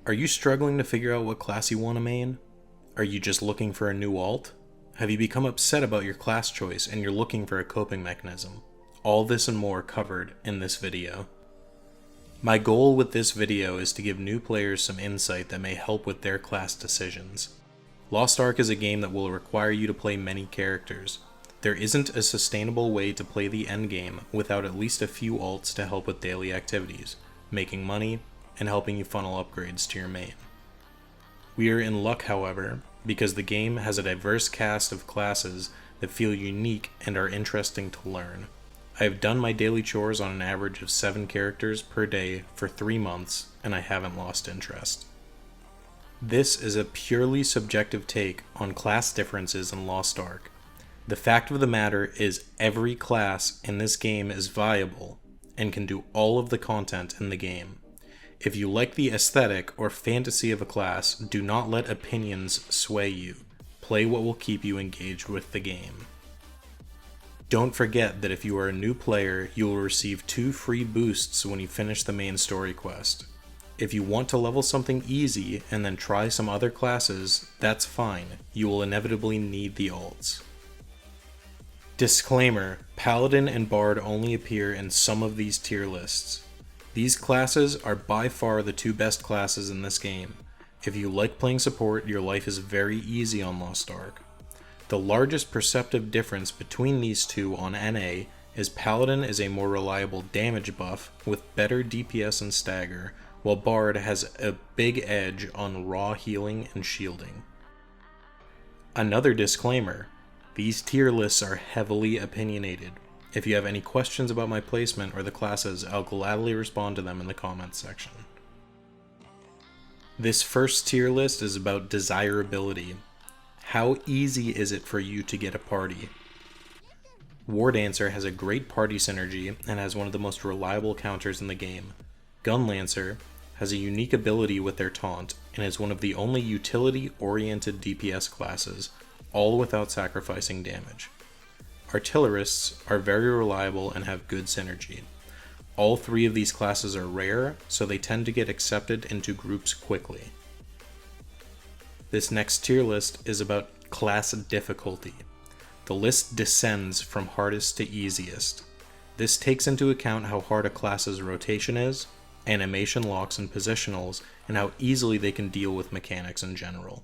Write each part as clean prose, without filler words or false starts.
Are you struggling to figure out what class you want to main? Are you just looking for a new alt? Have you become upset about your class choice and you're looking for a coping mechanism? All this and more covered in this video. My goal with this video is to give new players some insight that may help with their class decisions. Lost Ark is a game that will require you to play many characters. There isn't a sustainable way to play the endgame without at least a few alts to help with daily activities, making money, and helping you funnel upgrades to your main. We are in luck, however, because the game has a diverse cast of classes that feel unique and are interesting to learn. I have done my daily chores on an average of 7 characters per day for 3 months, and I haven't lost interest. This is a purely subjective take on class differences in Lost Ark. The fact of the matter is every class in this game is viable and can do all of the content in the game. If you like the aesthetic or fantasy of a class, do not let opinions sway you. Play what will keep you engaged with the game. Don't forget that if you are a new player, you will receive 2 free boosts when you finish the main story quest. If you want to level something easy and then try some other classes, that's fine. You will inevitably need the alts. Disclaimer: Paladin and Bard only appear in some of these tier lists. These classes are by far the 2 best classes in this game. If you like playing support, your life is very easy on Lost Ark. The largest perceptive difference between these two on NA is Paladin is a more reliable damage buff with better DPS and stagger, while Bard has a big edge on raw healing and shielding. Another disclaimer: these tier lists are heavily opinionated. If you have any questions about my placement or the classes, I'll gladly respond to them in the comments section. This first tier list is about desirability. How easy is it for you to get a party? War Dancer has a great party synergy and has one of the most reliable counters in the game. Gunlancer has a unique ability with their taunt and is one of the only utility-oriented DPS classes, all without sacrificing damage. Artillerists are very reliable and have good synergy. All 3 of these classes are rare, so they tend to get accepted into groups quickly. This next tier list is about class difficulty. The list descends from hardest to easiest. This takes into account how hard a class's rotation is, animation locks and positionals, and how easily they can deal with mechanics in general.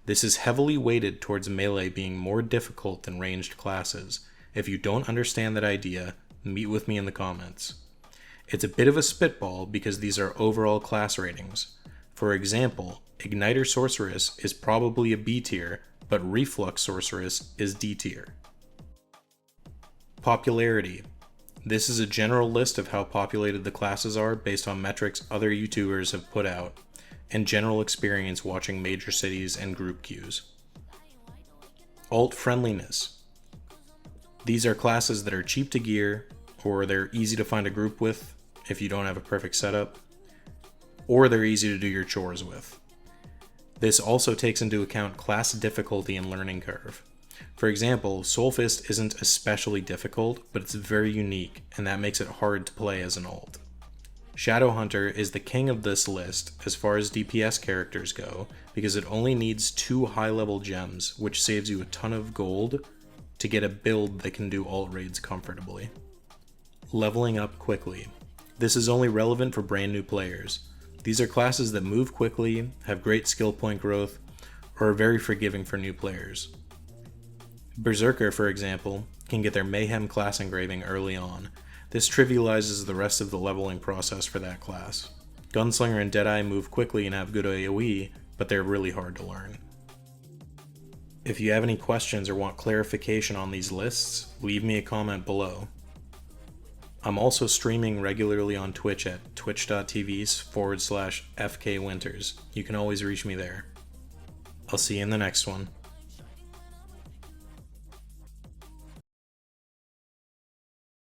This is heavily weighted towards melee being more difficult than ranged classes. If you don't understand that idea, meet with me in the comments. It's a bit of a spitball because these are overall class ratings. For example, Igniter Sorceress is probably a B tier, but Reflux Sorceress is D tier. Popularity. This is a general list of how populated the classes are based on metrics other YouTubers have put out, and general experience watching major cities and group queues. Alt friendliness. These are classes that are cheap to gear, or they're easy to find a group with if you don't have a perfect setup, or they're easy to do your chores with. This also takes into account class difficulty and learning curve. For example, Soulfist isn't especially difficult, but it's very unique, and that makes it hard to play as an alt. Shadowhunter is the king of this list as far as DPS characters go, because it only needs 2 high-level gems, which saves you a ton of gold to get a build that can do alt raids comfortably. Leveling up quickly. This is only relevant for brand new players. These are classes that move quickly, have great skill point growth, or are very forgiving for new players. Berserker, for example, can get their Mayhem class engraving early on. This trivializes the rest of the leveling process for that class. Gunslinger and Deadeye move quickly and have good AoE, but they're really hard to learn. If you have any questions or want clarification on these lists, leave me a comment below. I'm also streaming regularly on Twitch at twitch.tv/FKWinters. You can always reach me there. I'll see you in the next one.